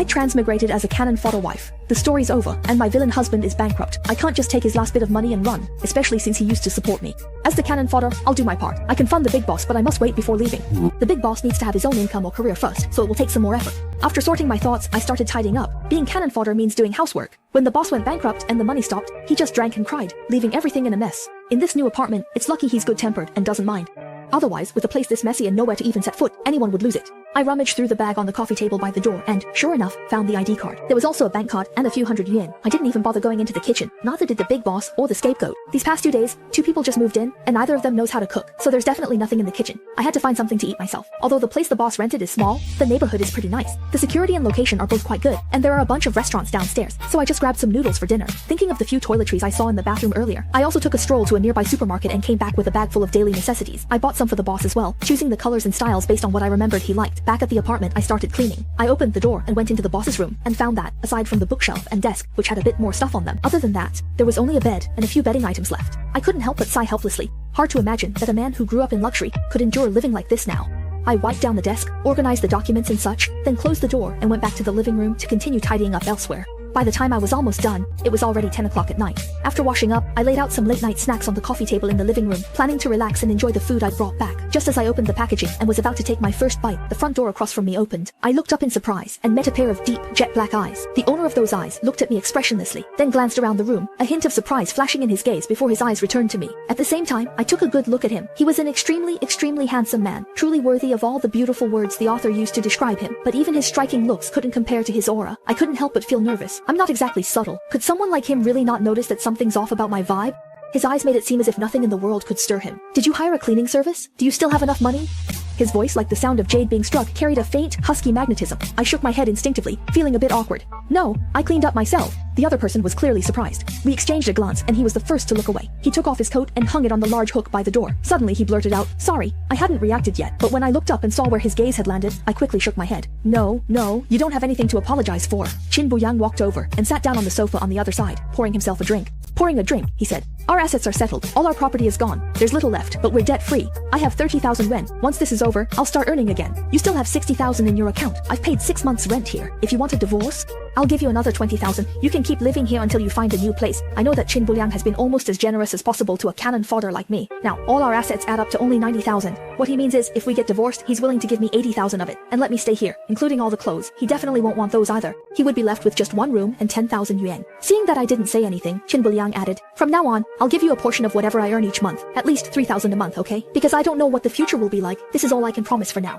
I transmigrated as a cannon-fodder wife. The story's over, and my villain husband is bankrupt. I can't just take his last bit of money and run, especially since he used to support me. As the cannon fodder, I'll do my part. I can fund the big boss, but I must wait before leaving. The big boss needs to have his own income or career first, so it will take some more effort. After sorting my thoughts, I started tidying up. Being cannon fodder means doing housework. When the boss went bankrupt and the money stopped, he just drank and cried, leaving everything in a mess. In this new apartment, it's lucky he's good-tempered and doesn't mind. Otherwise, with a place this messy and nowhere to even set foot, anyone would lose it. I rummaged through the bag on the coffee table by the door and, sure enough, found the ID card. There was also a bank card and a few hundred yuan. I didn't even bother going into the kitchen. Neither did the big boss or the scapegoat. These past 2 days, 2 people just moved in, and neither of them knows how to cook, so there's definitely nothing in the kitchen. I had to find something to eat myself. Although the place the boss rented is small, the neighborhood is pretty nice. The security and location are both quite good, and there are a bunch of restaurants downstairs, so I just grabbed some noodles for dinner. Thinking of the few toiletries I saw in the bathroom earlier, I also took a stroll to a nearby supermarket and came back with a bag full of daily necessities. I bought some for the boss as well, choosing the colors and styles based on what I remembered he liked. Back at the apartment, I started cleaning. I opened the door and went into the boss's room and found that, aside from the bookshelf and desk, which had a bit more stuff on them, other than that, there was only a bed and a few bedding items left. I couldn't help but sigh helplessly. Hard to imagine that a man who grew up in luxury could endure living like this now. I wiped down the desk, organized the documents and such, then closed the door and went back to the living room to continue tidying up elsewhere. By the time I was almost done, it was already 10 o'clock at night. After washing up, I laid out some late-night snacks on the coffee table in the living room, planning to relax and enjoy the food I'd brought back. Just as I opened the packaging and was about to take my first bite, the front door across from me opened. I looked up in surprise and met a pair of deep, jet-black eyes. The owner of those eyes looked at me expressionlessly, then glanced around the room, a hint of surprise flashing in his gaze before his eyes returned to me. At the same time, I took a good look at him. He was an extremely handsome man, truly worthy of all the beautiful words the author used to describe him. But even his striking looks couldn't compare to his aura. I couldn't help but feel nervous. I'm not exactly subtle. Could someone like him really not notice that something's off about my vibe? His eyes made it seem as if nothing in the world could stir him. Did you hire a cleaning service? Do you still have enough money? His voice, like the sound of jade being struck, carried a faint, husky magnetism. I shook my head instinctively, feeling a bit awkward. No, I cleaned up myself. The other person was clearly surprised. We exchanged a glance, and he was the first to look away. He took off his coat and hung it on the large hook by the door. Suddenly he blurted out, "Sorry." I hadn't reacted yet, but when I looked up and saw where his gaze had landed, I quickly shook my head. No, you don't have anything to apologize for. Qin Buliang walked over and sat down on the sofa on the other side, pouring himself a drink. Pouring a drink, he said. Our assets are settled. All our property is gone. There's little left, but we're debt-free. I have 30,000 yuan. Once this is over, I'll start earning again. You still have 60,000 in your account. I've paid 6 months rent here. If you want a divorce, I'll give you another 20,000. You can keep living here until you find a new place. I know that Qin Buliang has been almost as generous as possible to a cannon fodder like me. Now, all our assets add up to only 90,000. What he means is, if we get divorced, he's willing to give me 80,000 of it, and let me stay here, including all the clothes. He definitely won't want those either. He would be left with just 1 room and 10,000 yuan. Seeing that I didn't say anything, Qin Buliang added, "From now on, I'll give you a portion of whatever I earn each month. At least 3,000 a month, okay? Because I don't know what the future will be like. This is all I can promise for now.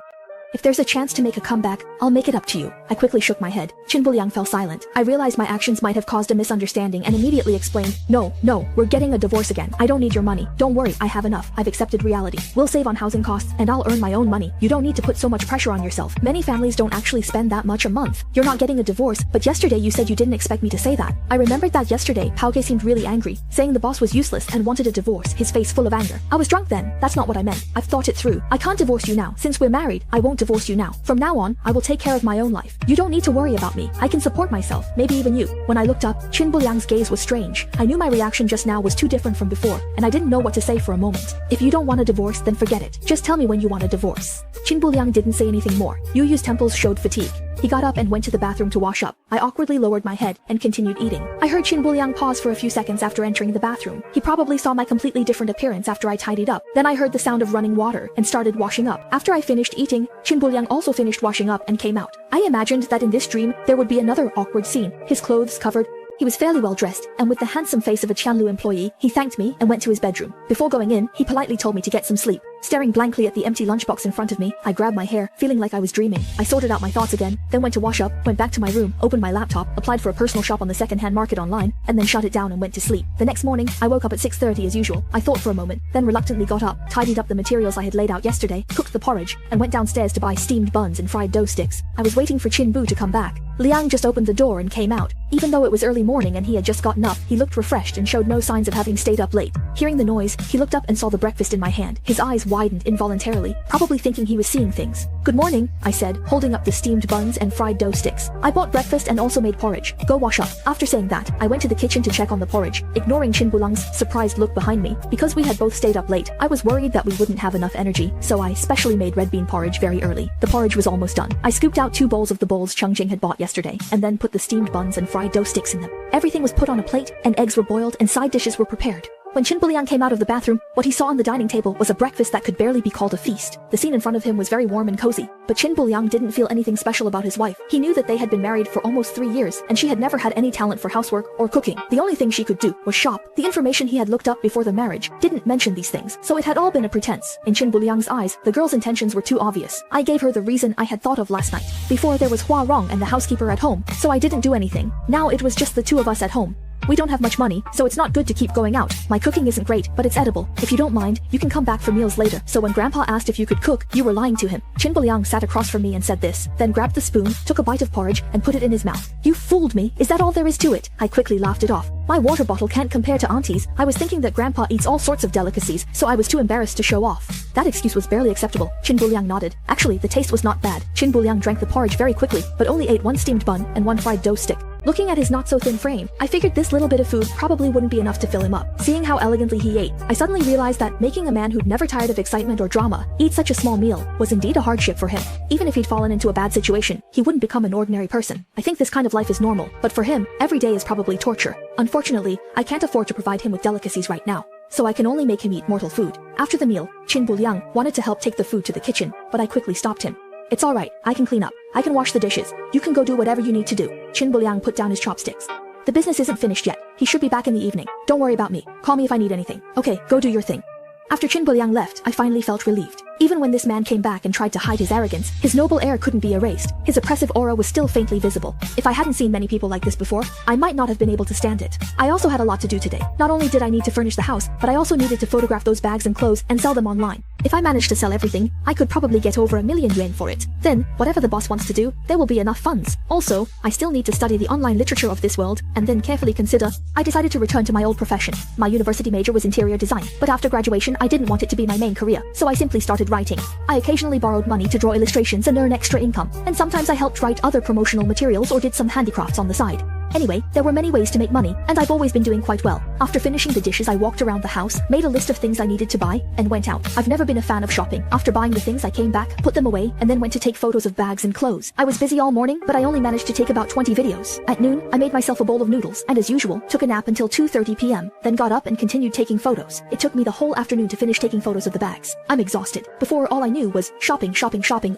If there's a chance to make a comeback, I'll make it up to you." I quickly shook my head. Qin Buliang fell silent. I realized my actions might have caused a misunderstanding and immediately explained, No, we're getting a divorce again. I don't need your money. Don't worry, I have enough. I've accepted reality. We'll save on housing costs, and I'll earn my own money. You don't need to put so much pressure on yourself. Many families don't actually spend that much a month. You're not getting a divorce, but yesterday you said you didn't expect me to say that. I remembered that yesterday, Pauge seemed really angry, saying the boss was useless and wanted a divorce, his face full of anger. I was drunk then. That's not what I meant. I've thought it through. I can't divorce you now. Since we're married, I won't divorce you now. From now on, I will take care of my own life. You don't need to worry about me. I can support myself, maybe even you. When I looked up, Qin Buliang's gaze was strange. I knew my reaction just now was too different from before, and I didn't know what to say for a moment. If you don't want a divorce, then forget it. Just tell me when you want a divorce. Qin Buliang didn't say anything more. Yu Yu's temples showed fatigue. He got up and went to the bathroom to wash up. I awkwardly lowered my head and continued eating. I heard Qin Buliang pause for a few seconds after entering the bathroom. He probably saw my completely different appearance after I tidied up. Then I heard the sound of running water and started washing up. After I finished eating, Qin Buliang also finished washing up and came out. I imagined that in this dream, there would be another awkward scene. His clothes covered. He was fairly well dressed, and with the handsome face of a Qianlu employee, he thanked me and went to his bedroom. Before going in, he politely told me to get some sleep. Staring blankly at the empty lunchbox in front of me, I grabbed my hair, feeling like I was dreaming. I sorted out my thoughts again, then went to wash up, went back to my room, opened my laptop, applied for a personal shop on the second-hand market online, and then shut it down and went to sleep. The next morning, I woke up at 6:30 as usual. I thought for a moment, then reluctantly got up, tidied up the materials I had laid out yesterday, cooked the porridge, and went downstairs to buy steamed buns and fried dough sticks. I was waiting for Qin Bu to come back. Liang just opened the door and came out. Even though it was early morning and he had just gotten up, he looked refreshed and showed no signs of having stayed up late. Hearing the noise, he looked up and saw the breakfast in my hand. His eyes widened involuntarily, probably thinking he was seeing things. "Good morning," I said, holding up the steamed buns and fried dough sticks. "I bought breakfast and also made porridge. Go wash up." After saying that, I went to the kitchen to check on the porridge, ignoring Qin Buliang's surprised look behind me. Because we had both stayed up late, I was worried that we wouldn't have enough energy, so I specially made red bean porridge very early. The porridge was almost done. I scooped out 2 bowls of the bowls Chungjing had bought yesterday, and then put the steamed buns and fried dough sticks in them. Everything was put on a plate, and eggs were boiled and side dishes were prepared. When Qin Buliang came out of the bathroom, what he saw on the dining table was a breakfast that could barely be called a feast. The scene in front of him was very warm and cozy, but Qin Buliang didn't feel anything special about his wife. He knew that they had been married for almost 3 years, and she had never had any talent for housework or cooking. The only thing she could do was shop. The information he had looked up before the marriage didn't mention these things, so it had all been a pretense. In Qin Buliang's eyes, the girl's intentions were too obvious. I gave her the reason I had thought of last night. Before there was Hua Rong and the housekeeper at home, so I didn't do anything. Now it was just the 2 of us at home. We don't have much money, so it's not good to keep going out. My cooking isn't great, but it's edible. If you don't mind, you can come back for meals later. So when Grandpa asked if you could cook, you were lying to him. Qin Buliang sat across from me and said this, then grabbed the spoon, took a bite of porridge, and put it in his mouth. "You fooled me. Is that all there is to it?" I quickly laughed it off. "My water bottle can't compare to Auntie's. I was thinking that Grandpa eats all sorts of delicacies, so I was too embarrassed to show off." That excuse was barely acceptable. Qin Buliang nodded. Actually, the taste was not bad. Qin Buliang drank the porridge very quickly, but only ate 1 steamed bun and 1 fried dough stick. Looking at his not-so-thin frame, I figured this little bit of food probably wouldn't be enough to fill him up. Seeing how elegantly he ate, I suddenly realized that making a man who'd never tired of excitement or drama eat such a small meal was indeed a hardship for him. Even if he'd fallen into a bad situation, he wouldn't become an ordinary person. I think this kind of life is normal, but for him, every day is probably torture. Unfortunately, I can't afford to provide him with delicacies right now, so I can only make him eat mortal food. After the meal, Qin Buliang wanted to help take the food to the kitchen, but I quickly stopped him. "It's all right, I can clean up. I can wash the dishes. You can go do whatever you need to do." Qin Buliang put down his chopsticks. "The business isn't finished yet. He should be back in the evening. Don't worry about me. Call me if I need anything." "Okay, go do your thing." After Qin Buliang left, I finally felt relieved. Even when this man came back and tried to hide his arrogance, his noble air couldn't be erased. His oppressive aura was still faintly visible. If I hadn't seen many people like this before, I might not have been able to stand it. I also had a lot to do today. Not only did I need to furnish the house, but I also needed to photograph those bags and clothes and sell them online. If I managed to sell everything, I could probably get over 1 million yuan for it. Then, whatever the boss wants to do, there will be enough funds. Also, I still need to study the online literature of this world, and then carefully consider. I decided to return to my old profession. My university major was interior design, but after graduation I didn't want it to be my main career, so I simply started writing. I occasionally borrowed money to draw illustrations and earn extra income, and sometimes I helped write other promotional materials or did some handicrafts on the side. Anyway, there were many ways to make money, and I've always been doing quite well. After finishing the dishes, I walked around the house, made a list of things I needed to buy, and went out. I've never been a fan of shopping. After buying the things, I came back, put them away, and then went to take photos of bags and clothes. I was busy all morning, but I only managed to take about 20 videos. At noon, I made myself a bowl of noodles, and as usual, took a nap until 2:30 p.m., then got up and continued taking photos. It took me the whole afternoon to finish taking photos of the bags. I'm exhausted. Before, all I knew was shopping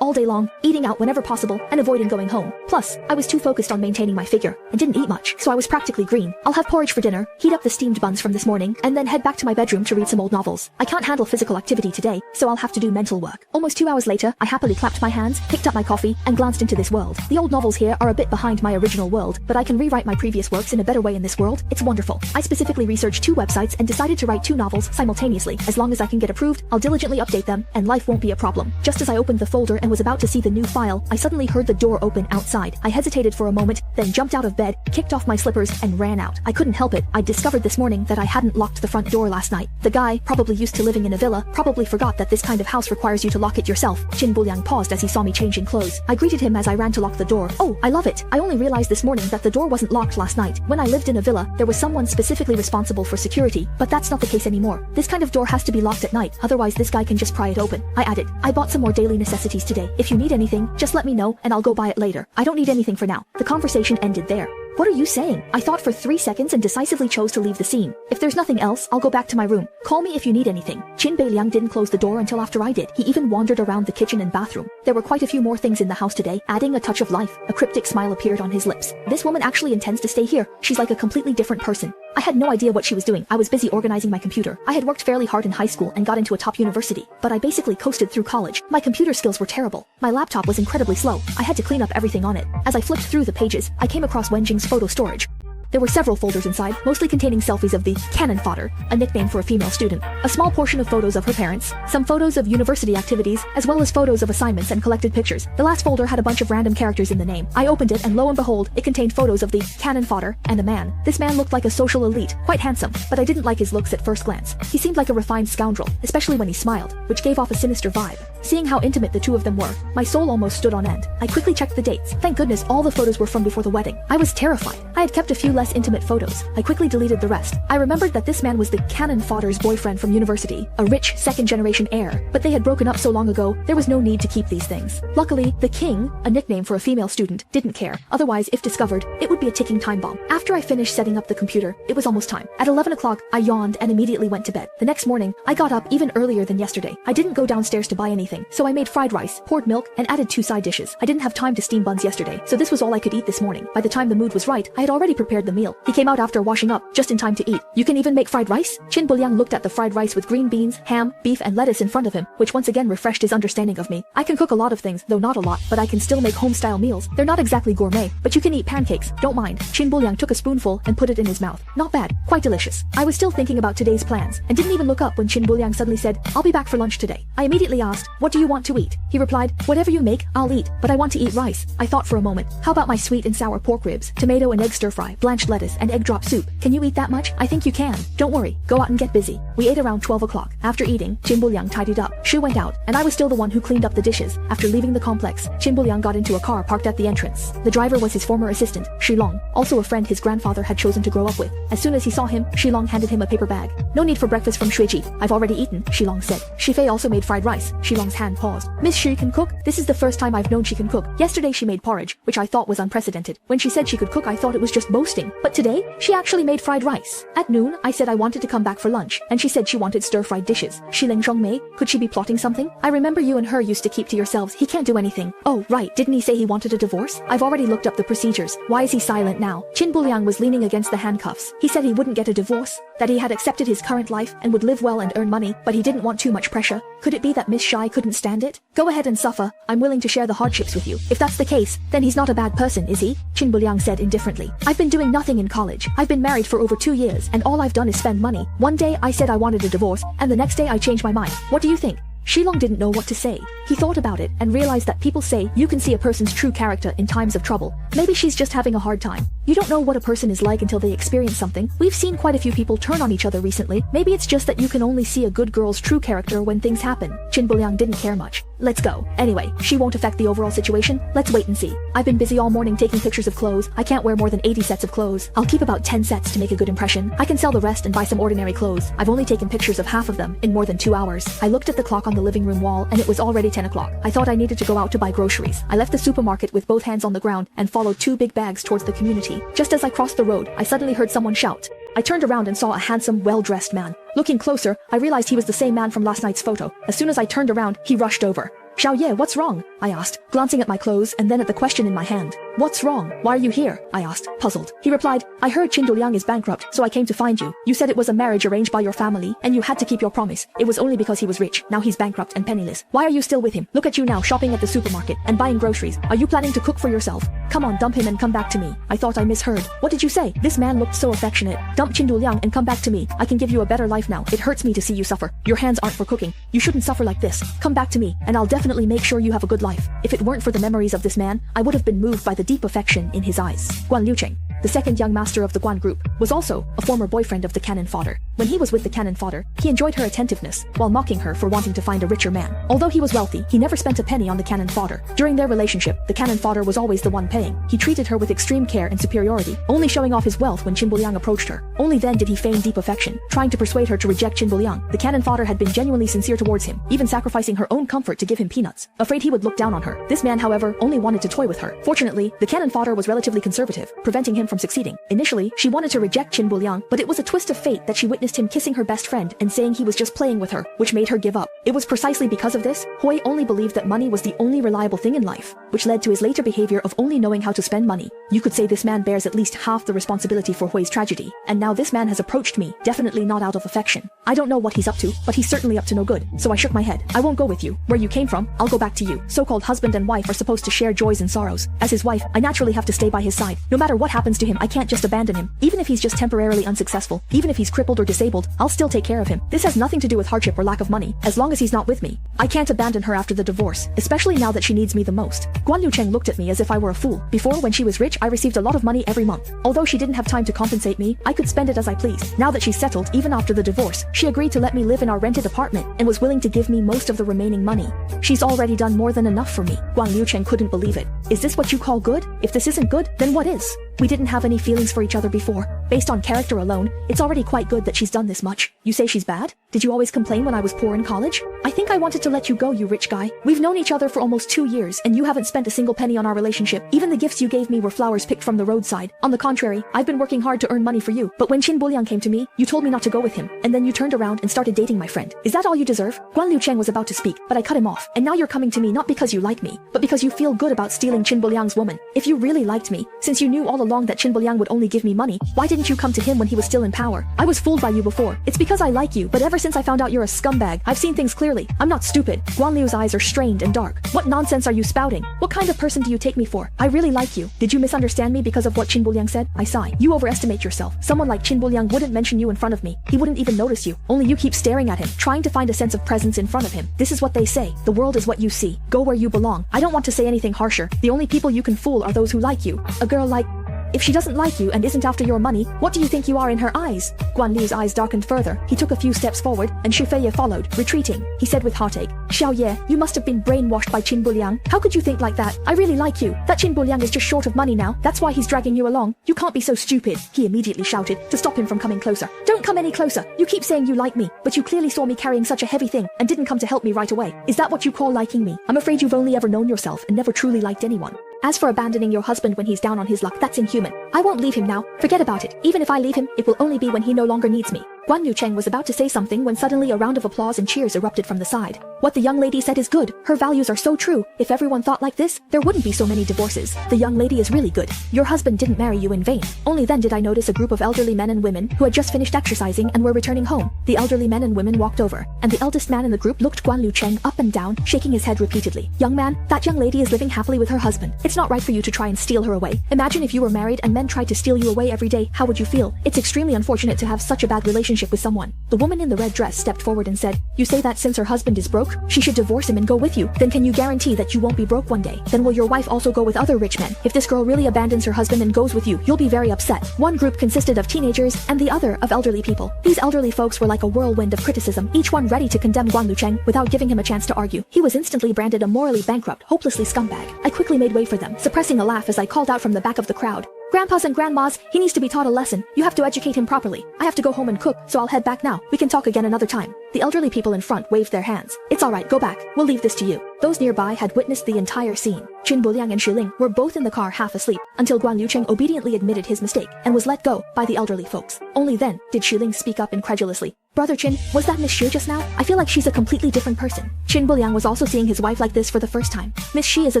all day long, eating out whenever possible, and avoiding going home. Plus, I was too focused on maintaining my figure, and didn't eat much, so I was practically green. I'll have porridge for dinner, heat up the steamed buns from this morning, and then head back to my bedroom to read some old novels. I can't handle physical activity today, so I'll have to do mental work. Almost 2 hours later, I happily clapped my hands, picked up my coffee, and glanced into this world. The old novels here are a bit behind my original world, but I can rewrite my previous works in a better way in this world. It's wonderful. I specifically researched 2 websites and decided to write 2 novels simultaneously. As long as I can get approved, I'll diligently update them, and life won't be a problem. Just as I opened the folder and was about to see the new file, I suddenly heard the door open outside. I hesitated for a moment, then jumped out of bed, kicked off my slippers, and ran out. I couldn't help it. I discovered this morning that I hadn't locked the front door last night. The guy, probably used to living in a villa, probably forgot that this kind of house requires you to lock it yourself. Qin Buliang paused as he saw me changing clothes. I greeted him as I ran to lock the door. "Oh, I love it. I only realized this morning that the door wasn't locked last night. When I lived in a villa, there was someone specifically responsible for security, but that's not the case anymore. This kind of door has to be locked at night, otherwise this guy can just pry it open." I added, "I bought some more daily necessities today. If you need anything, just let me know and I'll go buy it later. I don't need anything for now." The conversation ended there. "What are you saying?" I thought for 3 seconds and decisively chose to leave the scene. "If there's nothing else, I'll go back to my room. Call me if you need anything." Qin Buliang didn't close the door until after I did. He even wandered around the kitchen and bathroom. There were quite a few more things in the house today, adding a touch of life. A cryptic smile appeared on his lips. This woman actually intends to stay here. She's like a completely different person. I had no idea what she was doing. I was busy organizing my computer. I had worked fairly hard in high school and got into a top university, but I basically coasted through college. My computer skills were terrible. My laptop was incredibly slow. I had to clean up everything on it. As I flipped through the pages, I came across Wenjing's photo storage. There were several folders inside, mostly containing selfies of the cannon-fodder, a nickname for a female student, a small portion of photos of her parents, some photos of university activities, as well as photos of assignments and collected pictures. The last folder had a bunch of random characters in the name. I opened it and lo and behold, it contained photos of the cannon-fodder and a man. This man looked like a social elite, quite handsome, but I didn't like his looks at first glance. He seemed like a refined scoundrel, especially when he smiled, which gave off a sinister vibe. Seeing how intimate the two of them were, my soul almost stood on end. I quickly checked the dates. Thank goodness all the photos were from before the wedding. I was terrified. I had kept a few less intimate photos. I quickly deleted the rest. I remembered that this man was the cannon-fodder's boyfriend from university, a rich second-generation heir, but they had broken up so long ago, there was no need to keep these things. Luckily, the king, a nickname for a female student, didn't care. Otherwise, if discovered, it would be a ticking time bomb. After I finished setting up the computer, it was almost time. At 11 o'clock, I yawned and immediately went to bed. The next morning, I got up even earlier than yesterday. I didn't go downstairs to buy anything, so I made fried rice, poured milk, and added 2 side dishes. I didn't have time to steam buns yesterday, so this was all I could eat this morning. By the time the mood was right, I had already prepared the meal. He came out after washing up, just in time to eat. You can even make fried rice? Qin Buliang looked at the fried rice with green beans, ham, beef, and lettuce in front of him, which once again refreshed his understanding of me. I can cook a lot of things, though not a lot, but I can still make home-style meals. They're not exactly gourmet, but you can eat pancakes, don't mind. Qin Buliang took a spoonful and put it in his mouth. Not bad, quite delicious. I was still thinking about today's plans, and didn't even look up when Qin Buliang suddenly said, "I'll be back for lunch today." I immediately asked, "What do you want to eat?" He replied, "Whatever you make, I'll eat, but I want to eat rice." I thought for a moment, how about my sweet and sour pork ribs, tomato and egg stir-fry, blanched lettuce, and egg drop soup? Can you eat that much? I think you can. Don't worry, go out and get busy. We ate around 12 o'clock. After eating, Qin Buliang tidied up. Shu went out, and I was still the one who cleaned up the dishes. After leaving the complex, Qin Buliang got into a car parked at the entrance. The driver was his former assistant, Shilong, also a friend his grandfather had chosen to grow up with. As soon as he saw him, Shilong handed him a paper bag. "No need for breakfast from Shuiji. I've already eaten," Shilong said. Shifei also made fried rice. Shilong's hand paused. "Miss Shi can cook? This is the first time I've known she can cook. Yesterday she made porridge, which I thought was unprecedented. When she said she could cook, I thought it was just boasting. But today, she actually made fried rice. At noon, I said I wanted to come back for lunch, and she said she wanted stir-fried dishes. Shileng Shengmei, could she be plotting something? I remember you and her used to keep to yourselves. He can't do anything." "Oh, right, didn't he say he wanted a divorce? I've already looked up the procedures. Why is he silent now?" Qin Buliang was leaning against the handcuffs. He said he wouldn't get a divorce, that he had accepted his current life and would live well and earn money, but he didn't want too much pressure. Could it be that Miss Shai couldn't stand it? "Go ahead and suffer. I'm willing to share the hardships with you. If that's the case, then he's not a bad person, is he?" Qin Buliang said indifferently. "I've been doing nothing in college. I've been married for over 2 years, and all I've done is spend money. One day I said I wanted a divorce, and the next day I changed my mind. What do you think?" Shilong didn't know what to say. He thought about it and realized that people say you can see a person's true character in times of trouble. Maybe she's just having a hard time. You don't know what a person is like until they experience something. We've seen quite a few people turn on each other recently. Maybe it's just that you can only see a good girl's true character when things happen. Qin Buliang didn't care much. "Let's go. Anyway, she won't affect the overall situation. Let's wait and see. I've been busy all morning taking pictures of clothes. I can't wear more than 80 sets of clothes. I'll keep about 10 sets to make a good impression. I can sell the rest and buy some ordinary clothes. I've only taken pictures of half of them in more than 2 hours." I looked at the clock on the living room wall, and it was already 10 o'clock. I thought I needed to go out to buy groceries. I left the supermarket with both hands on the ground and followed 2 big bags towards the community. Just as I crossed the road, I suddenly heard someone shout. I turned around and saw a handsome, well-dressed man. Looking closer, I realized he was the same man from last night's photo. As soon as I turned around, he rushed over. "Xiaoye, what's wrong?" I asked, glancing at my clothes and then at the question in my hand. "What's wrong? Why are you here?" I asked, puzzled. He replied, "I heard Qin Buliang is bankrupt, so I came to find you. You said it was a marriage arranged by your family, and you had to keep your promise. It was only because he was rich. Now he's bankrupt and penniless. Why are you still with him? Look at you now, shopping at the supermarket and buying groceries. Are you planning to cook for yourself? Come on, dump him and come back to me." I thought I misheard. "What did you say?" This man looked so affectionate. "Dump Qin Buliang and come back to me. I can give you a better life now. It hurts me to see you suffer. Your hands aren't for cooking. You shouldn't suffer like this. Come back to me, and I'll definitely make sure you have a good life." If it weren't for the memories of this man, I would have been moved by the deep affection in his eyes. Guan Liucheng, the second young master of the Guan group, was also a former boyfriend of the cannon-fodder. When he was with the cannon-fodder, he enjoyed her attentiveness, while mocking her for wanting to find a richer man. Although he was wealthy, he never spent a penny on the cannon-fodder. During their relationship, the cannon-fodder was always the one paying. He treated her with extreme care and superiority, only showing off his wealth when Qin Buliang approached her. Only then did he feign deep affection, trying to persuade her to reject Qin Buliang. The cannon-fodder had been genuinely sincere towards him, even sacrificing her own comfort to give him peanuts, afraid he would look down on her. This man, however, only wanted to toy with her. Fortunately, the cannon-fodder was relatively conservative, preventing him from succeeding. Initially, she wanted to reject Qin Buliang, but it was a twist of fate that she witnessed witnessed him kissing her best friend and saying he was just playing with her, which made her give up. It was precisely because of this, Hui only believed that money was the only reliable thing in life, which led to his later behavior of only knowing how to spend money. You could say this man bears at least half the responsibility for Hui's tragedy, and now this man has approached me, definitely not out of affection. I don't know what he's up to, but he's certainly up to no good, so I shook my head. I won't go with you. Where you came from, I'll go back to you. So-called husband and wife are supposed to share joys and sorrows. As his wife, I naturally have to stay by his side. No matter what happens to him, I can't just abandon him. Even if he's just temporarily unsuccessful, even if he's crippled or disabled, I'll still take care of him. This has nothing to do with hardship or lack of money, as long as he's not with me. I can't abandon her after the divorce, especially now that she needs me the most. Guan Liucheng looked at me as if I were a fool. Before, when she was rich, I received a lot of money every month. Although she didn't have time to compensate me, I could spend it as I pleased. Now that she's settled, even after the divorce, she agreed to let me live in our rented apartment and was willing to give me most of the remaining money. She's already done more than enough for me. Guan Liucheng couldn't believe it. Is this what you call good? If this isn't good, then what is? We didn't have any feelings for each other before. Based on character alone, it's already quite good that she's done this much. You say she's bad? Did you always complain when I was poor in college? I think I wanted to let you go, you rich guy. We've known each other for almost 2 years, and you haven't spent a single penny on our relationship. Even the gifts you gave me were flowers picked from the roadside. On the contrary, I've been working hard to earn money for you. But when Qin Buliang came to me, you told me not to go with him, and then you turned around and started dating my friend. Is that all you deserve? Guan Liucheng was about to speak, but I cut him off. And now you're coming to me not because you like me, but because you feel good about stealing Qin Buliang's woman. If you really liked me, since you knew all along that Qin Buliang would only give me money, why didn't you come to him when he was still in power? I was fooled by you before. It's because I like you, but ever since I found out you're a scumbag, I've seen things clearly. I'm not stupid. Guan Liu's eyes are strained and dark. What nonsense are you spouting? What kind of person do you take me for? I really like you. Did you misunderstand me because of what Qin Buliang said? I sigh. You overestimate yourself. Someone like Qin Buliang wouldn't mention you in front of me. He wouldn't even notice you. Only you keep staring at him, trying to find a sense of presence in front of him. This is what they say. The world is what you see. Go where you belong. I don't want to say anything harsher. The only people you can fool are those who like you. A girl like... If she doesn't like you and isn't after your money, what do you think you are in her eyes? Guan Liu's eyes darkened further. He took a few steps forward, and Shi Feiye followed, retreating. He said with heartache, Xiao Ye, you must have been brainwashed by Qin Buliang. How could you think like that? I really like you. That Qin Buliang is just short of money now. That's why he's dragging you along. You can't be so stupid. He immediately shouted, to stop him from coming closer. Don't come any closer. You keep saying you like me, but you clearly saw me carrying such a heavy thing and didn't come to help me right away. Is that what you call liking me? I'm afraid you've only ever known yourself and never truly liked anyone. As for abandoning your husband when he's down on his luck, that's inhuman. I won't leave him now. Forget about it. Even if I leave him, it will only be when he no longer needs me. Guan Liucheng was about to say something when suddenly a round of applause and cheers erupted from the side. What the young lady said is good. Her values are so true. If everyone thought like this, there wouldn't be so many divorces. The young lady is really good. Your husband didn't marry you in vain. Only then did I notice a group of elderly men and women who had just finished exercising and were returning home. The elderly men and women walked over, and the eldest man in the group looked Guan Liucheng up and down, shaking his head repeatedly. Young man, that young lady is living happily with her husband. It's not right for you to try and steal her away. Imagine if you were married and men tried to steal you away every day. How would you feel? It's extremely unfortunate to have such a bad relationship with someone. The woman in the red dress stepped forward and said, you say that since her husband is broke, she should divorce him and go with you. Then can you guarantee that you won't be broke one day? Then will your wife also go with other rich men? If this girl really abandons her husband and goes with you, you'll be very upset. One group consisted of teenagers and the other of elderly people. These elderly folks were like a whirlwind of criticism, each one ready to condemn Guan Liucheng without giving him a chance to argue. He was instantly branded a morally bankrupt, hopelessly scumbag. I quickly made way for them, suppressing a laugh as I called out from the back of the crowd. Grandpas and grandmas, he needs to be taught a lesson. You have to educate him properly. I have to go home and cook, so I'll head back now. We can talk again another time. The elderly people in front waved their hands. It's alright, go back. We'll leave this to you. Those nearby had witnessed the entire scene. Qin Buliang and Shiling were both in the car half asleep, until Guan Liucheng obediently admitted his mistake and was let go by the elderly folks. Only then did Shiling speak up incredulously. Brother Qin, was that Miss Shi just now? I feel like she's a completely different person. Qin Buliang was also seeing his wife like this for the first time. Miss Shi is a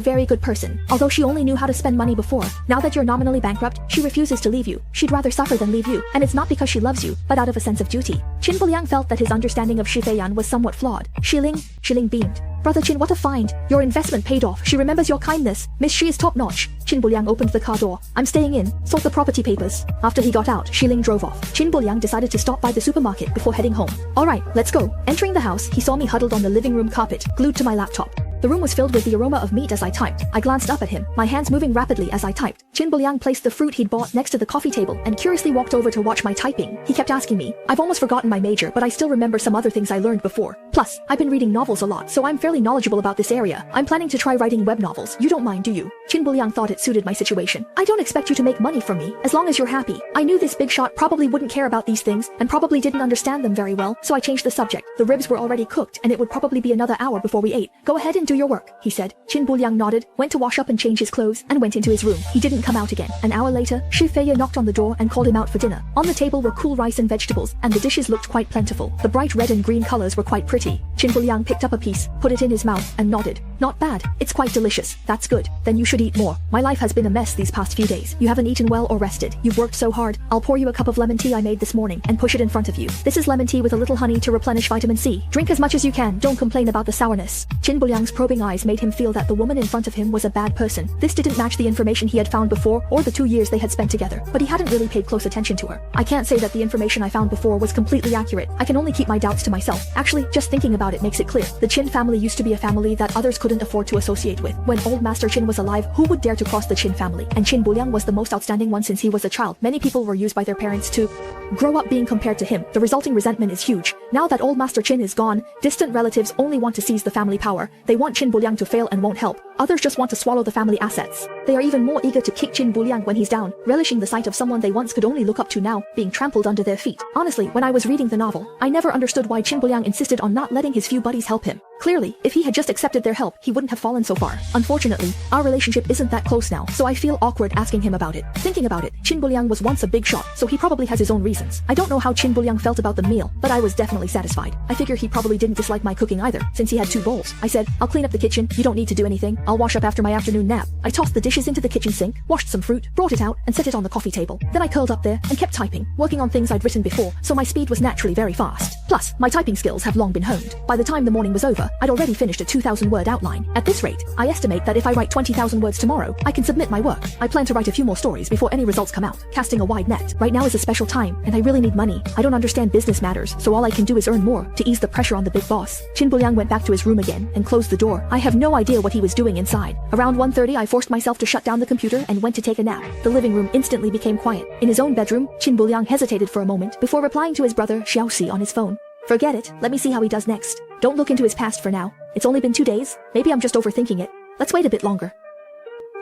very good person, although she only knew how to spend money before. Now that you're nominally bankrupt, she refuses to leave you. She'd rather suffer than leave you, and it's not because she loves you, but out of a sense of duty. Qin Buliang felt that his understanding of Shi Feiyan was somewhat flawed. Shiling beamed. Brother Qin, what a find. Your investment paid off. She remembers your kindness. Miss Shi is top-notch. Qin Buliang opened the car door. I'm staying in. Sort the property papers. After he got out, Shiling drove off. Qin Buliang decided to stop by the supermarket before heading home. Alright, let's go. Entering the house, he saw me huddled on the living room carpet, glued to my laptop. The room was filled with the aroma of meat as I typed. I glanced up at him, my hands moving rapidly as I typed. Qin Buliang placed the fruit he'd bought next to the coffee table and curiously walked over to watch my typing. He kept asking me. I've almost forgotten my major, but I still remember some other things I learned before. Plus, I've been reading novels a lot, so I'm fairly knowledgeable about this area. I'm planning to try writing web novels. You don't mind, do you? Qin Buliang thought it suited my situation. I don't expect you to make money from me, as long as you're happy. I knew this big shot probably wouldn't care about these things, and probably didn't understand them very well, so I changed the subject. The ribs were already cooked, and it would probably be another hour before we ate. Go ahead and do your work, he said. Qin Buliang nodded, went to wash up and change his clothes, and went into his room. He didn't come out again. An hour later, Shi Feiya knocked on the door and called him out for dinner. On the table were cool rice and vegetables, and the dishes looked quite plentiful. The bright red and green colors were quite pretty. Qin Buliang picked up a piece, put it in his mouth, and nodded. Not bad. It's quite delicious. That's good. Then you should eat more. My life has been a mess these past few days. You haven't eaten well or rested. You've worked so hard. I'll pour you a cup of lemon tea I made this morning and push it in front of you. This is lemon tea with a little honey to replenish vitamin C. Drink as much as you can. Don't complain about the sourness. Qin Buliang's probing eyes made him feel that the woman in front of him was a bad person. This didn't match the information he had found before or the 2 years they had spent together, but he hadn't really paid close attention to her. I can't say that the information I found before was completely accurate. I can only keep my doubts to myself. Actually, just thinking about it makes it clear. The Qin family used to be a family that others couldn't afford to associate with. When old Master Qin was alive, who would dare to cross the Qin family? And Qin Buliang was the most outstanding one since he was a child. Many people were used by their parents to grow up being compared to him. The resulting resentment is huge. Now that old Master Qin is gone, distant relatives only want to seize the family power. They want Qin Buliang to fail and won't help. Others just want to swallow the family assets. They are even more eager to kick Qin Buliang when he's down, relishing the sight of someone they once could only look up to now being trampled under their feet. Honestly, when I was reading the novel, I never understood why Qin Buliang insisted on not letting his few buddies help him. Clearly, if he had just accepted their help, he wouldn't have fallen so far. Unfortunately, our relationship isn't that close now, so I feel awkward asking him about it. Thinking about it, Qin Buliang was once a big shot, so he probably has his own reasons. I don't know how Qin Buliang felt about the meal, but I was definitely satisfied. I figure he probably didn't dislike my cooking either, since he had 2 bowls. I said, I'll clean up the kitchen, you don't need to do anything, I'll wash up after my afternoon nap. I tossed the dishes into the kitchen sink, washed some fruit, brought it out, and set it on the coffee table. Then I curled up there and kept typing, working on things I'd written before, so my speed was naturally very fast. Plus, my typing skills have long been honed. By the time the morning was over, I'd already finished a 2,000-word outline. At this rate, I estimate that if I write 20,000 words tomorrow, I can submit my work. I plan to write a few more stories before any results come out, casting a wide net. Right now is a special time, and I really need money. I don't understand business matters, so all I can do is earn more to ease the pressure on the big boss. Qin Buliang went back to his room again and closed the door. I have no idea what he was doing inside. Around 1:30, I forced myself to shut down the computer and went to take a nap. The living room instantly became quiet. In his own bedroom, Qin Buliang hesitated for a moment before replying to his brother Xiaoxi on his phone. Forget it, let me see how he does next. Don't look into his past for now. It's only been 2 days. Maybe I'm just overthinking it. Let's wait a bit longer.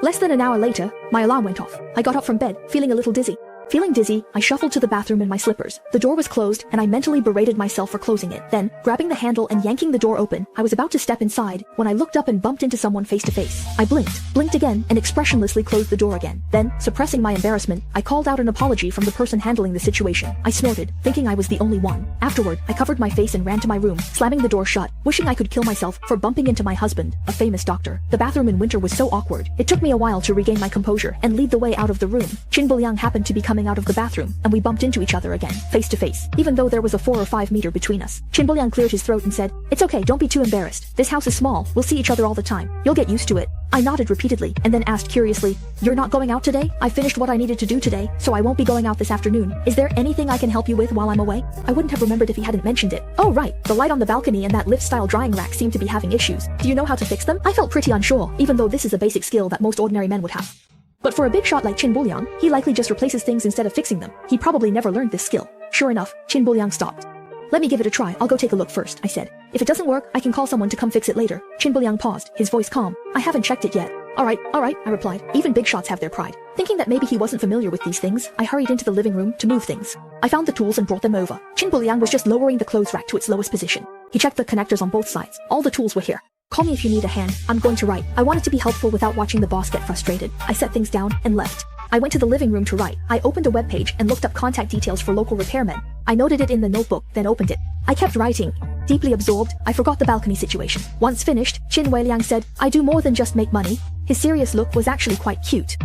Less than an hour later, my alarm went off. I got up from bed, feeling a little dizzy. Feeling dizzy, I shuffled to the bathroom in my slippers. The door was closed, and I mentally berated myself for closing it. Then, grabbing the handle and yanking the door open, I was about to step inside when I looked up and bumped into someone face to face. I blinked again, and expressionlessly closed the door again. Then, suppressing my embarrassment, I called out an apology from the person handling the situation. I snorted, thinking I was the only one. Afterward, I covered my face and ran to my room, slamming the door shut, wishing I could kill myself for bumping into my husband, a famous doctor. The bathroom in winter was so awkward. It took me a while to regain my composure and lead the way out of the room. Qin Buliang happened to be coming out of the bathroom, and we bumped into each other again, face to face, even though there was a 4 or 5 meter between us. Qin Buliang cleared his throat and said, "It's okay, don't be too embarrassed. This house is small, we'll see each other all the time. You'll get used to it." I nodded repeatedly, and then asked curiously, "You're not going out today? I finished what I needed to do today, so I won't be going out this afternoon. Is there anything I can help you with while I'm away?" I wouldn't have remembered if he hadn't mentioned it. Oh right, the light on the balcony and that lift-style drying rack seemed to be having issues. Do you know how to fix them? I felt pretty unsure, even though this is a basic skill that most ordinary men would have. But for a big shot like Qin Buliang, he likely just replaces things instead of fixing them. He probably never learned this skill. Sure enough, Qin Buliang stopped. "Let me give it a try, I'll go take a look first," I said. "If it doesn't work, I can call someone to come fix it later." Qin Buliang paused, his voice calm. "I haven't checked it yet." All right, I replied. Even big shots have their pride. Thinking that maybe he wasn't familiar with these things, I hurried into the living room to move things. I found the tools and brought them over. Qin Buliang was just lowering the clothes rack to its lowest position. He checked the connectors on both sides. All the tools were here. "Call me if you need a hand, I'm going to write." I wanted to be helpful without watching the boss get frustrated. I set things down and left. I went to the living room to write. I opened a web page and looked up contact details for local repairmen. I noted it in the notebook, then opened it. I kept writing. Deeply absorbed, I forgot the balcony situation. Once finished, Qin Buliang said, "I do more than just make money." His serious look was actually quite cute.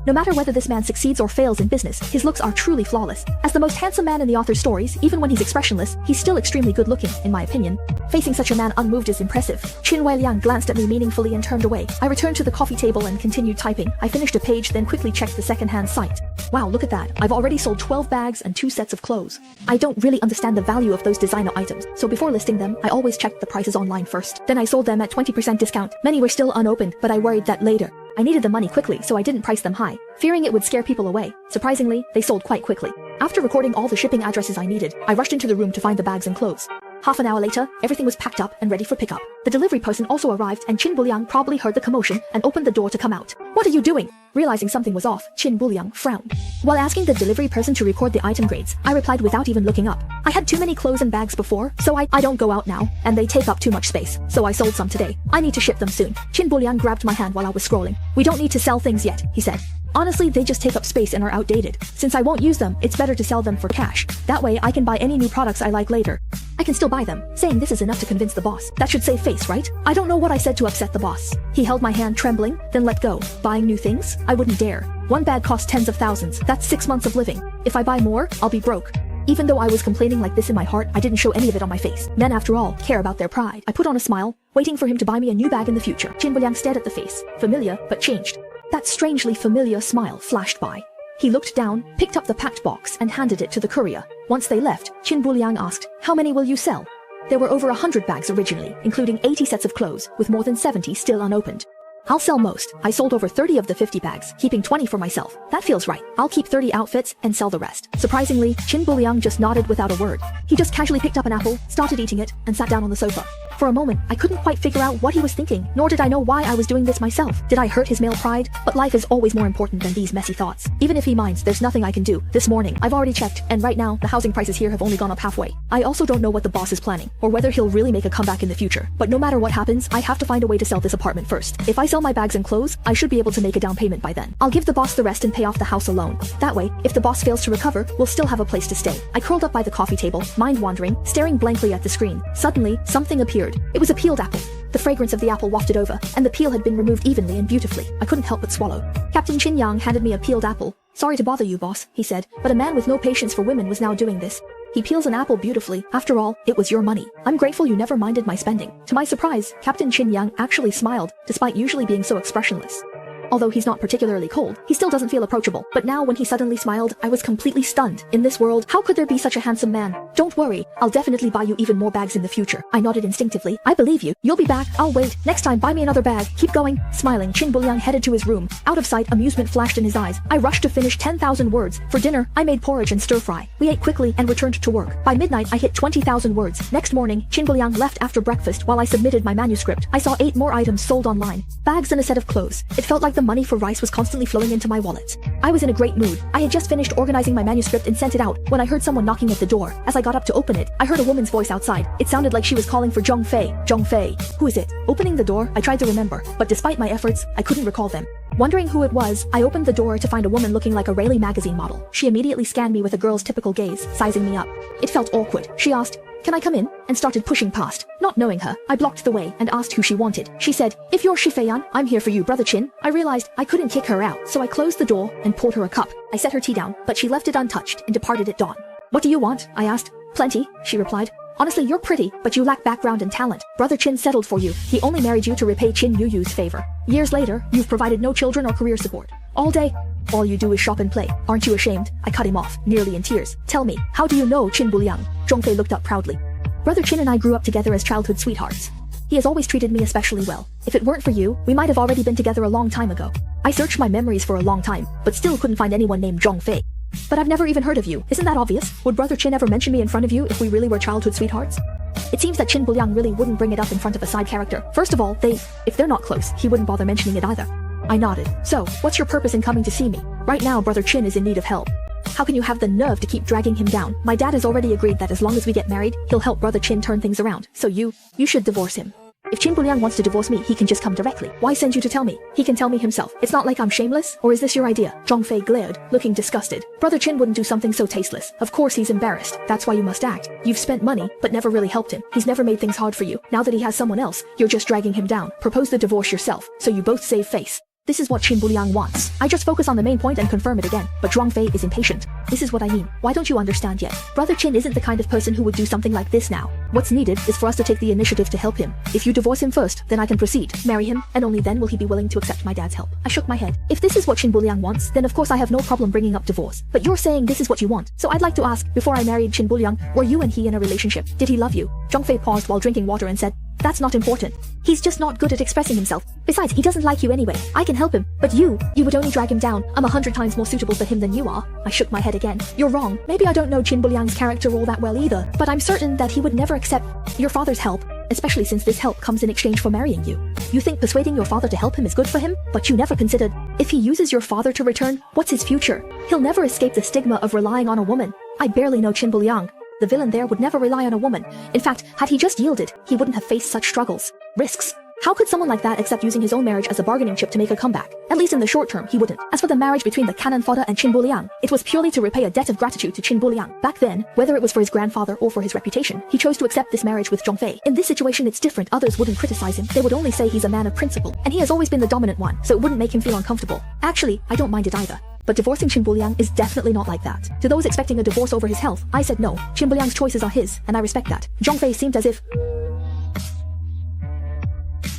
No matter whether this man succeeds or fails in business, his looks are truly flawless. As the most handsome man in the author's stories, even when he's expressionless, he's still extremely good looking, in my opinion. Facing such a man unmoved is impressive. Qin Buliang glanced at me meaningfully and turned away. I returned to the coffee table and continued typing. I finished a page, then quickly checked the second-hand site. Wow, look at that. I've already sold 12 bags and 2 sets of clothes. I don't really understand the value of those designer items, so before listing them, I always checked the prices online first. Then I sold them at 20% discount. Many were still unopened, but I worried that later. I needed the money quickly, so I didn't price them high, fearing it would scare people away. Surprisingly, they sold quite quickly. After recording all the shipping addresses I needed, I rushed into the room to find the bags and clothes. Half an hour later, everything was packed up and ready for pickup. The delivery person also arrived and Qin Buliang probably heard the commotion and opened the door to come out. What are you doing? Realizing something was off, Qin Buliang frowned. While asking the delivery person to record the item grades, I replied without even looking up. I had too many clothes and bags before, so I don't go out now, and they take up too much space, so I sold some today. I need to ship them soon. Qin Buliang grabbed my hand while I was scrolling. We don't need to sell things yet, he said. Honestly, they just take up space and are outdated. Since I won't use them, it's better to sell them for cash. That way I can buy any new products I like later. I can still buy them, saying this is enough to convince the boss. That should save face, right? I don't know what I said to upset the boss. He held my hand trembling, then let go. Buying new things? I wouldn't dare. One bag costs tens of thousands. That's 6 months of living. If I buy more, I'll be broke. Even though I was complaining like this in my heart, I didn't show any of it on my face. Men, after all, care about their pride. I put on a smile, waiting for him to buy me a new bag in the future. Qin Buliang stared at the face. Familiar, but changed. That strangely familiar smile flashed by. He looked down, picked up the packed box, and handed it to the courier. Once they left, Qin Buliang asked, "How many will you sell?" There were over 100 bags originally, including 80 sets of clothes, with more than 70 still unopened. I'll sell most. I sold over 30 of the 50 bags, keeping 20 for myself. That feels right. I'll keep 30 outfits and sell the rest. Surprisingly, Qin Buliang just nodded without a word. He just casually picked up an apple, started eating it, and sat down on the sofa. For a moment, I couldn't quite figure out what he was thinking, nor did I know why I was doing this myself. Did I hurt his male pride? But life is always more important than these messy thoughts. Even if he minds, there's nothing I can do. This morning, I've already checked, and right now, the housing prices here have only gone up halfway. I also don't know what the boss is planning, or whether he'll really make a comeback in the future. But no matter what happens, I have to find a way to sell this apartment first. If I sell my bags and clothes, I should be able to make a down payment by then. I'll give the boss the rest and pay off the house alone. That way, if the boss fails to recover, we'll still have a place to stay. I curled up by the coffee table, mind wandering, staring blankly at the screen. Suddenly, something appeared. It was a peeled apple. The fragrance of the apple wafted over, and the peel had been removed evenly and beautifully. I couldn't help but swallow. Captain Qin Yang handed me a peeled apple. "Sorry to bother you, boss," he said, but a man with no patience for women was now doing this. He peels an apple beautifully. After all, it was your money. I'm grateful you never minded my spending. To my surprise, Captain Qin Yang actually smiled, despite usually being so expressionless. Although he's not particularly cold, he still doesn't feel approachable. But now when he suddenly smiled, I was completely stunned. In this world, how could there be such a handsome man? "Don't worry, I'll definitely buy you even more bags in the future." I nodded instinctively. "I believe you. You'll be back. I'll wait. Next time, buy me another bag. Keep going." Smiling, Qin Buliang headed to his room. Out of sight, amusement flashed in his eyes. I rushed to finish 10,000 words. For dinner, I made porridge and stir-fry. We ate quickly and returned to work. By midnight, I hit 20,000 words. Next morning, Qin Buliang left after breakfast while I submitted my manuscript. I saw 8 more items sold online. Bags and a set of clothes. It felt like the money for rice was constantly flowing into my wallet. I was in a great mood. I had just finished organizing my manuscript and sent it out when I heard someone knocking at the door. As I got up to open it, I heard a woman's voice outside. It sounded like she was calling for Zhong Fei. Zhong Fei. Who is it? Opening the door, I tried to remember, but despite my efforts, I couldn't recall them. Wondering who it was, I opened the door to find a woman looking like a Rayleigh magazine model. She immediately scanned me with a girl's typical gaze, sizing me up. It felt awkward. She asked, "Can I come in?" and started pushing past. Not knowing her, I blocked the way and asked who she wanted. She said, "If you're Shifeian, I'm here for you, Brother Qin." I realized I couldn't kick her out, so I closed the door and poured her a cup. I set her tea down, but she left it untouched and departed at dawn. "What do you want?" I asked. "Plenty," she replied. "Honestly, you're pretty, but you lack background and talent. Brother Qin settled for you. He only married you to repay Qin Yuyu's favor. Years later, you've provided no children or career support. All day, all you do is shop and play. Aren't you ashamed?" I cut him off, nearly in tears. "Tell me, how do you know Qin Buliang?" Zhongfei looked up proudly. "Brother Qin and I grew up together as childhood sweethearts. He has always treated me especially well. If it weren't for you, we might have already been together a long time ago." I searched my memories for a long time, but still couldn't find anyone named Zhongfei. "But I've never even heard of you. Isn't that obvious? Would Brother Qin ever mention me in front of you if we really were childhood sweethearts?" It seems that Qin Buliang really wouldn't bring it up in front of a side character. First of all, if they're not close, he wouldn't bother mentioning it either. I nodded. "So, what's your purpose in coming to see me? Right now, Brother Qin is in need of help." "How can you have the nerve to keep dragging him down? My dad has already agreed that as long as we get married, he'll help Brother Qin turn things around. So you should divorce him. If Qin Buliang wants to divorce me, he can just come directly. Why send you to tell me? He can tell me himself. It's not like I'm shameless, or is this your idea?" Zhongfei glared, looking disgusted. "Brother Qin wouldn't do something so tasteless. Of course he's embarrassed. That's why you must act. You've spent money, but never really helped him. He's never made things hard for you. Now that he has someone else, you're just dragging him down. Propose the divorce yourself, so you both save face. This is what Qin Buliang wants. I just focus on the main point and confirm it again, but Zhongfei is impatient. This is what I mean. Why don't you understand yet? Brother Qin isn't the kind of person who would do something like this now. What's needed is for us to take the initiative to help him. If you divorce him first, then I can proceed, marry him, and only then will he be willing to accept my dad's help." I shook my head. "If this is what Qin Buliang wants, then of course I have no problem bringing up divorce. But you're saying this is what you want. So I'd like to ask, before I married Qin Buliang, were you and he in a relationship? Did he love you?" Zhongfei paused while drinking water and said, That's not important. He's just not good at expressing himself. Besides, he doesn't like you anyway. I can help him, but you would only drag him down. I'm 100 times more suitable for him than you are. I shook my head again. You're wrong. Maybe I don't know Qin Buliang's character all that well either, but I'm certain that he would never accept your father's help, especially since this help comes in exchange for marrying you. You think persuading your father to help him is good for him, but you never considered, if he uses your father to return, what's his future? He'll never escape the stigma of relying on a woman. I barely know Qin Buliang. The villain there would never rely on a woman. In fact, had he just yielded, he wouldn't have faced such struggles, risks. How could someone like that accept using his own marriage as a bargaining chip to make a comeback? At least in the short term, he wouldn't. As for the marriage between the cannon-fodder and Qin Buliang, it was purely to repay a debt of gratitude to Qin Buliang. Back then, whether it was for his grandfather or for his reputation, he chose to accept this marriage with Zhongfei. In this situation, it's different. Others wouldn't criticize him. They would only say he's a man of principle, and he has always been the dominant one, so it wouldn't make him feel uncomfortable. Actually, I don't mind it either. But divorcing Qin Buliang is definitely not like that. To those expecting a divorce over his health, I said no. Qin Buliang's choices are his, and I respect that. Zhongfei seemed as if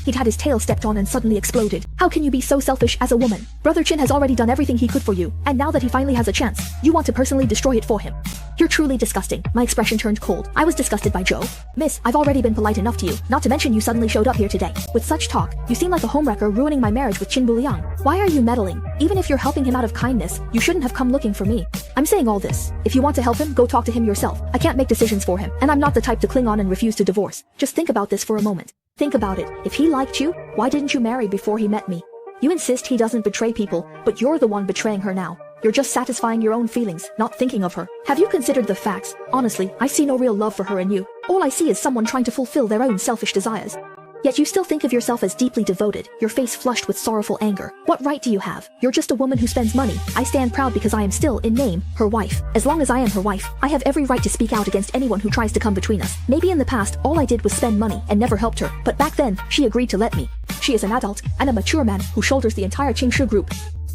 he'd had his tail stepped on and suddenly exploded. How can you be so selfish as a woman? Brother Qin has already done everything he could for you, and now that he finally has a chance, you want to personally destroy it for him. You're truly disgusting. My expression turned cold. I was disgusted by Joe. Miss, I've already been polite enough to you, not to mention you suddenly showed up here today. With such talk, you seem like a homewrecker ruining my marriage with Qin Buliang. Why are you meddling? Even if you're helping him out of kindness, you shouldn't have come looking for me. I'm saying all this. If you want to help him, go talk to him yourself. I can't make decisions for him, and I'm not the type to cling on and refuse to divorce. Just think about this for a moment. Think about it. If he liked you, why didn't you marry before he met me? You insist he doesn't betray people, but you're the one betraying her now. You're just satisfying your own feelings, not thinking of her. Have you considered the facts? Honestly, I see no real love for her in you. All I see is someone trying to fulfill their own selfish desires. Yet you still think of yourself as deeply devoted, your face flushed with sorrowful anger. What right do you have? You're just a woman who spends money. I stand proud because I am still, in name, her wife. As long as I am her wife, I have every right to speak out against anyone who tries to come between us. Maybe in the past, all I did was spend money and never helped her, but back then, she agreed to let me. She is an adult and a mature man who shoulders the entire Qingshu group.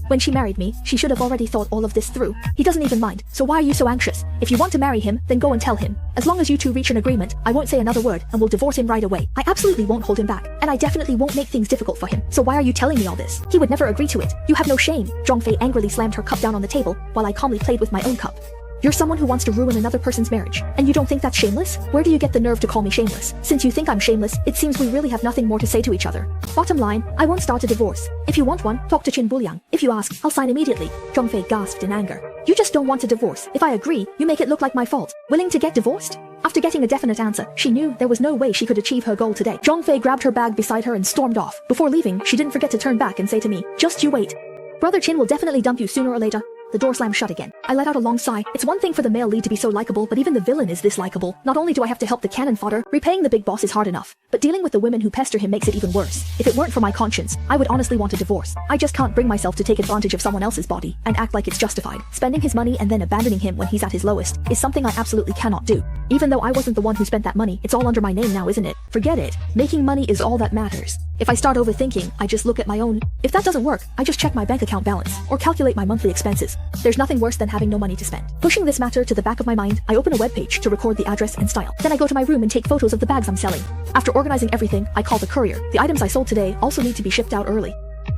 When she married me, she should have already thought all of this through. He doesn't even mind, so why are you so anxious? If you want to marry him, then go and tell him. As long as you two reach an agreement, I won't say another word and will divorce him right away. I absolutely won't hold him back, and I definitely won't make things difficult for him. So why are you telling me all this? He would never agree to it. You have no shame. Zhongfei angrily slammed her cup down on the table, while I calmly played with my own cup. You're someone who wants to ruin another person's marriage, and you don't think that's shameless? Where do you get the nerve to call me shameless? Since you think I'm shameless, it seems we really have nothing more to say to each other. Bottom line, I won't start a divorce. If you want one, talk to Qin Buliang. If you ask, I'll sign immediately. Zhongfei gasped in anger. You just don't want a divorce. If I agree, you make it look like my fault. Willing to get divorced? After getting a definite answer, she knew there was no way she could achieve her goal today. Zhongfei grabbed her bag beside her and stormed off. Before leaving, she didn't forget to turn back and say to me, just you wait. Brother Qin will definitely dump you sooner or later. The door slammed shut again. I let out a long sigh. It's one thing for the male lead to be so likable, but even the villain is this likable. Not only do I have to help the cannon fodder, repaying the big boss is hard enough, but dealing with the women who pester him makes it even worse. If it weren't for my conscience, I would honestly want a divorce. I just can't bring myself to take advantage of someone else's body and act like it's justified. Spending his money and then abandoning him when he's at his lowest is something I absolutely cannot do. Even though I wasn't the one who spent that money, it's all under my name now, isn't it? Forget it. Making money is all that matters. If I start overthinking, I just look at my own. If that doesn't work, I just check my bank account balance or calculate my monthly expenses. There's nothing worse than having no money to spend. Pushing this matter to the back of my mind, I open a webpage to record the address and style. Then I go to my room and take photos of the bags I'm selling. After organizing everything, I call the courier. The items I sold today also need to be shipped out early.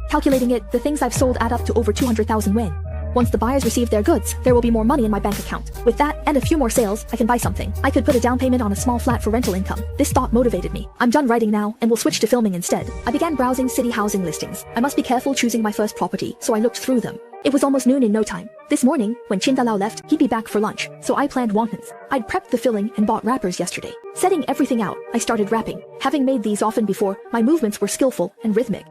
Calculating it, the things I've sold add up to over 200,000 yuan. Once the buyers receive their goods, there will be more money in my bank account. With that, and a few more sales, I can buy something. I could put a down payment on a small flat for rental income. This thought motivated me. I'm done writing now, and will switch to filming instead. I began browsing city housing listings. I must be careful choosing my first property, so I looked through them. It was almost noon in no time. This morning, when Qin Dalao left, he'd be back for lunch, so I planned wontons. I'd prepped the filling and bought wrappers yesterday. Setting everything out, I started wrapping. Having made these often before, my movements were skillful and rhythmic.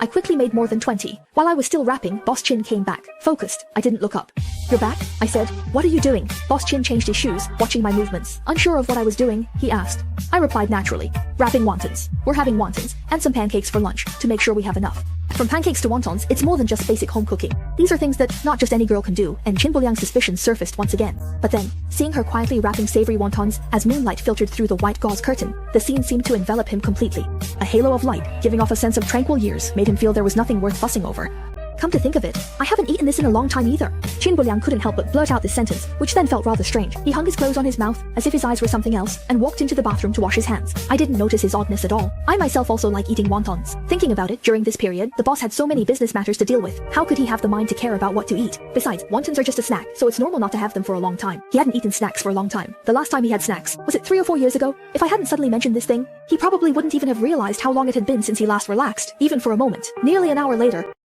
I quickly made more than 20. While I was still wrapping, Boss Qin came back. Focused, I didn't look up. You're back? I said. What are you doing? Boss Qin changed his shoes, watching my movements. Unsure of what I was doing, he asked. I replied naturally. Wrapping wontons. We're having wontons, and some pancakes for lunch, to make sure we have enough. From pancakes to wontons, it's more than just basic home cooking. These are things that not just any girl can do, and Qin Buliang's suspicions surfaced once again. But then, seeing her quietly wrapping savory wontons as moonlight filtered through the white gauze curtain, the scene seemed to envelop him completely. A halo of light, giving off a sense of tranquil years, made him feel there was nothing worth fussing over. Come to think of it, I haven't eaten this in a long time either. Qin Buliang couldn't help but blurt out this sentence, which then felt rather strange. He hung his clothes on his mouth, as if his eyes were something else, and walked into the bathroom to wash his hands. I didn't notice his oddness at all. I myself also like eating wontons. Thinking about it, during this period, the boss had so many business matters to deal with. How could he have the mind to care about what to eat? Besides, wontons are just a snack, so it's normal not to have them for a long time. He hadn't eaten snacks for a long time. The last time he had snacks, was it 3 or 4 years ago? If I hadn't suddenly mentioned this thing, he probably wouldn't even have realized how long it had been since he last relaxed, even for a moment. Nearly an hour later,